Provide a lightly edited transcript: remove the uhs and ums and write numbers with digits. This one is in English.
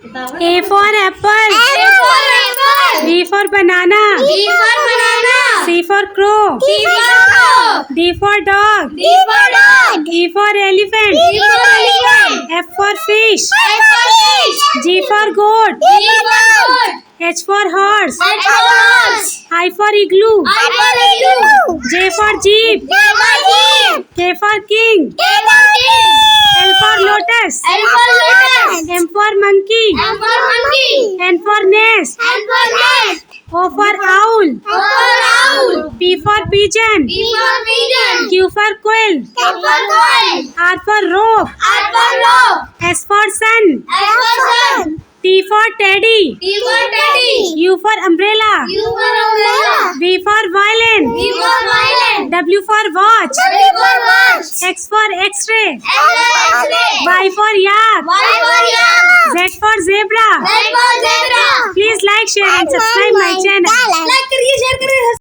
A for apple. B for banana. C for crow. D for dog. E for elephant. F for fish. G for goat. H for horse. I for igloo. J for jeep. K for king. L for lotus. M for monkey. N for nest. O for owl. P for pigeon. Q for quill. R for rope. S for sun. T for teddy. U for umbrella. V for violin. W for watch. X for x-ray. Y for yak. Z for zebra. Please like, share and subscribe my channel.